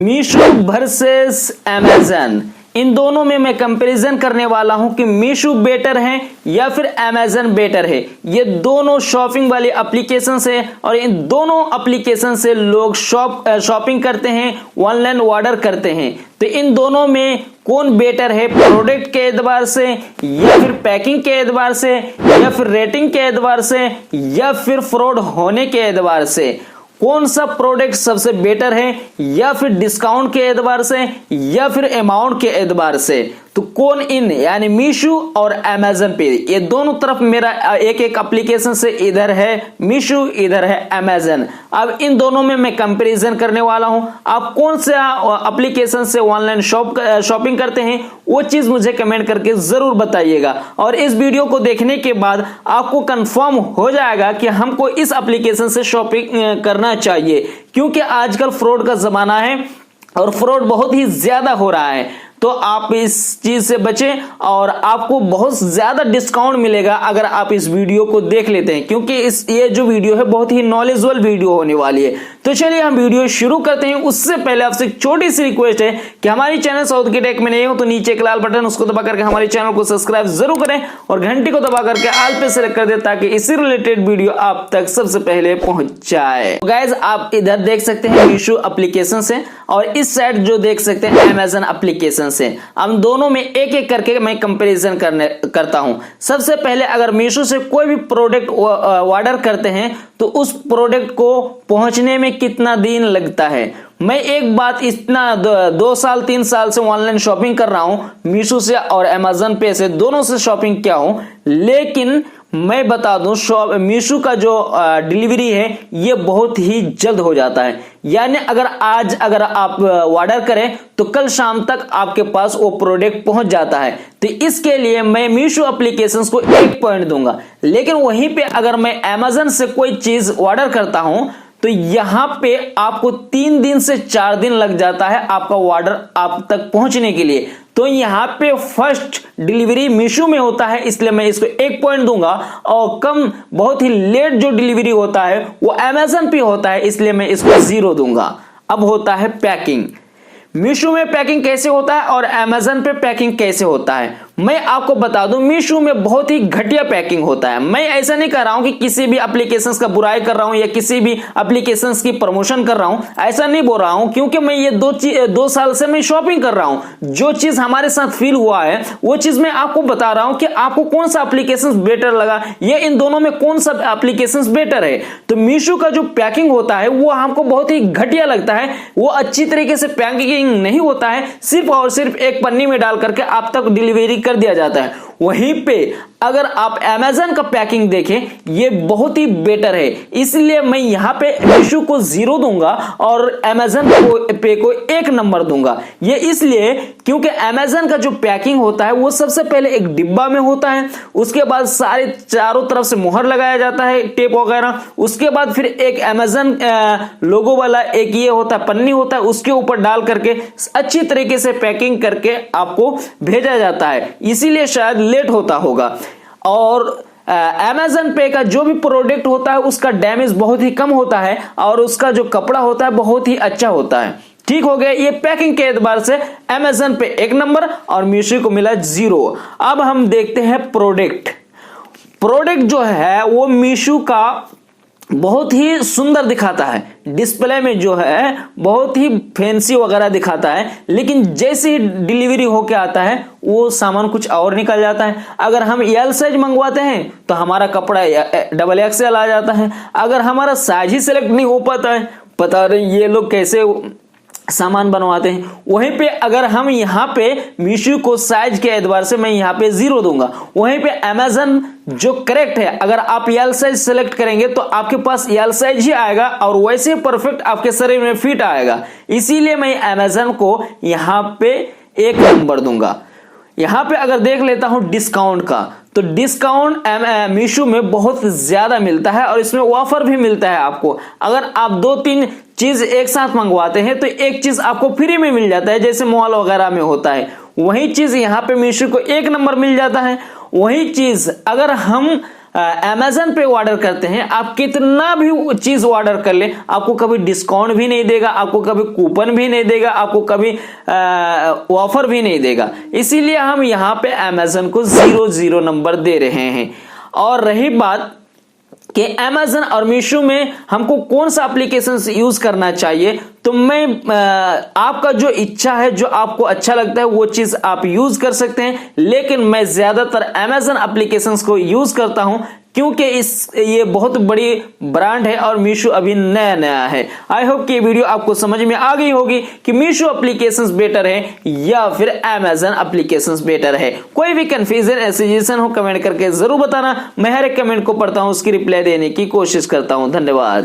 Meesho versus Amazon, इन दोनों में मैं कंपैरिजन करने वाला हूं कि मीशो बेटर है या फिर अमेजन बेटर है। ये दोनों शॉपिंग वाली एप्लीकेशन है और इन दोनों एप्लीकेशन से लोग शॉपिंग करते हैं, ऑनलाइन ऑर्डर करते हैं। तो इन दोनों में कौन बेटर है, प्रोडक्ट के एतबार से या फिर पैकिंग के एतबार से या फिर रेटिंग के एतबार से या फिर फ्रॉड होने के एतबार से, कौन सा प्रोडक्ट सबसे बेटर है, या फिर डिस्काउंट के एतबार से या फिर अमाउंट के एतबार से, तो कौन इन यानी मीशो और अमेजन पे, ये दोनों तरफ मेरा एक एक एप्लीकेशन से, इधर है मीशो इधर है अमेजन। अब इन दोनों में मैं कंपैरिजन करने वाला हूं। आप कौन से एप्लीकेशन से ऑनलाइन शॉपिंग करते हैं वो चीज मुझे कमेंट करके जरूर बताइएगा। और इस वीडियो को देखने के बाद आपको कंफर्म हो जाएगा कि हमको इस एप्लीकेशन से शॉपिंग करना चाहिए, क्योंकि आजकल फ्रॉड का जमाना है और फ्रॉड बहुत ही ज्यादा हो रहा है। तो आप इस चीज से बचें और आपको बहुत ज्यादा डिस्काउंट मिलेगा अगर आप इस वीडियो को देख लेते हैं, क्योंकि ये जो वीडियो है बहुत ही नॉलेजेबल वीडियो होने वाली है। तो चलिए हम वीडियो शुरू करते हैं। उससे पहले आपसे एक छोटी सी रिक्वेस्ट है कि हमारी चैनल साउथ की टेक में नहीं हो तो नीचे एक लाल बटन, उसको दबा करके हमारे चैनल को सब्सक्राइब जरूर करें और घंटी को दबा करके ऑल पे सेलेक्ट कर दें ताकि इसी रिलेटेड वीडियो आप तक सबसे पहले पहुंच जाए। गाइज आप इधर देख सकते हैं मीशो एप्लीकेशन से और इस साइड जो देख सकते हैं अमेजन एप्लीकेशन से। हम दोनों में एक एक करके मैं कंपैरिजन करता हूं। सबसे पहले अगर मीशो से कोई भी प्रोडक्ट ऑर्डर करते हैं तो उस प्रोडक्ट को पहुंचने में कितना दिन लगता है। मैं एक बात, इतना 2 साल 3 साल से ऑनलाइन शॉपिंग कर रहा हूं, मीशो से और अमेजन पे से, दोनों से शॉपिंग किया हूं, लेकिन मैं बता दूं मीशो का जो डिलीवरी है ये बहुत ही जल्द हो जाता है। यानी अगर आप ऑर्डर करें तो कल शाम तक आपके पास वो प्रोडक्ट पहुंच जाता है। तो इसके लिए मैं मीशो एप्लीकेशंस को 1 पॉइंट दूंगा। लेकिन वहीं पे अगर मैं अमेजन से कोई चीज ऑर्डर करता हूं तो यहां पे आपको 3 दिन से 4 दिन लग जाता है आपका ऑर्डर आप तक पहुंचने के लिए। तो यहां पे फर्स्ट डिलीवरी मीशो में होता है, इसलिए मैं इसको 1 पॉइंट दूंगा। और बहुत ही लेट जो डिलीवरी होता है वो अमेजन पे होता है, इसलिए मैं इसको 0 दूंगा। अब होता है पैकिंग। मीशो में पैकिंग कैसे होता है और अमेजन पे पैकिंग कैसे होता है, मैं आपको बता दूं। मीशो में बहुत ही घटिया पैकिंग होता है। मैं ऐसा नहीं कर रहा हूं कि किसी भी एप्लीकेशंस का बुराई कर रहा हूं या किसी भी एप्लीकेशंस की प्रमोशन कर रहा हूं, ऐसा नहीं बोल रहा हूं, क्योंकि मैं ये 2 साल से मैं शॉपिंग कर रहा हूं। जो चीज हमारे साथ फील हुआ है वो चीज मैं आपको बता रहा हूं कि आपको कौन सा एप्लीकेशन बेटर लगा, ये इन दोनों में कौन सा एप्लीकेशन बेटर है। तो मीशो का जो पैकिंग होता है वो हमको बहुत ही घटिया लगता है। वो अच्छी तरीके से पैकिंग नहीं होता है, सिर्फ और सिर्फ एक पन्नी में डाल करके आप तक डिलीवरी कर दिया जाता है। वहीं पे अगर आप अमेजन का पैकिंग देखें ये बहुत ही बेटर है, इसलिए मैं यहां पे मीशो को 0 दूंगा और अमेजन पे को 1 नंबर दूंगा। ये इसलिए क्योंकि अमेजन का जो पैकिंग होता है वो सबसे पहले एक डिब्बा में होता है, उसके बाद सारे चारों तरफ से मुहर लगाया जाता है, टेप वगैरह, उसके बाद फिर एक अमेजन लोगो वाला एक ये होता है, पन्नी होता है, उसके ऊपर डाल करके अच्छी तरीके से पैकिंग करके आपको भेजा जाता है, इसीलिए शायद लेट होता होगा। और अमेजन पे का जो भी प्रोडक्ट होता है उसका डैमेज बहुत ही कम होता है और उसका जो कपड़ा होता है बहुत ही अच्छा होता है। ठीक हो गया, ये पैकिंग के एतबार से अमेजन पे 1 नंबर और मीशो को मिला 0। अब हम देखते हैं प्रोडक्ट जो है वो मीशो का बहुत ही सुंदर दिखाता है, डिस्प्ले में जो है बहुत ही फैंसी वगैरह दिखाता है, लेकिन जैसे ही डिलीवरी होके आता है वो सामान कुछ और निकल जाता है। अगर हम एल साइज मंगवाते हैं तो हमारा कपड़ा XXL आ जाता है। अगर हमारा साइज ही सिलेक्ट नहीं हो पाता है, पता नहीं ये लोग कैसे सामान बनवाते हैं। वहीं पे अगर हम यहाँ पे मीशो को साइज के एतबार से मैं यहाँ पे 0 दूंगा। वहीं पे अमेजन जो करेक्ट है, अगर आप एल साइज सेलेक्ट करेंगे तो आपके पास एल साइज ही आएगा और वैसे ही परफेक्ट आपके शरीर में फिट आएगा, इसीलिए मैं अमेजन को यहाँ पे 1 नंबर दूंगा। यहां पे अगर देख लेता हूं डिस्काउंट का, तो डिस्काउंट मीशो में बहुत ज्यादा मिलता है और इसमें ऑफर भी मिलता है आपको। अगर आप 2-3 चीज एक साथ मंगवाते हैं तो एक चीज आपको फ्री में मिल जाता है, जैसे मॉल वगैरह में होता है। वही चीज यहाँ पे मीशो को 1 नंबर मिल जाता है। वही चीज अगर हम अमेजन पे ऑर्डर करते हैं, आप कितना भी चीज ऑर्डर कर ले, आपको कभी डिस्काउंट भी नहीं देगा, आपको कभी कूपन भी नहीं देगा, आपको कभी ऑफर भी नहीं देगा। इसीलिए हम यहां पे अमेजन को 0 नंबर दे रहे हैं। और रही बात कि अमेजन और मीशो में हमको कौन सा एप्लीकेशन यूज करना चाहिए, तो मैं आपका जो इच्छा है, जो आपको अच्छा लगता है वो चीज आप यूज कर सकते हैं, लेकिन मैं ज्यादातर अमेजन एप्लीकेशंस को यूज करता हूं क्योंकि ये बहुत बड़ी ब्रांड है और मीशो अभी नया नया है। आई होप कि ये वीडियो आपको समझ में आ गई होगी कि मीशो एप्लीकेशंस बेटर है या फिर अमेजन एप्लीकेशंस बेटर है। कोई भी कंफ्यूजन या सजेशन हो कमेंट करके जरूर बताना, मैं हर एक कमेंट को पढ़ता हूं, उसकी रिप्लाई देने की कोशिश करता हूं। धन्यवाद।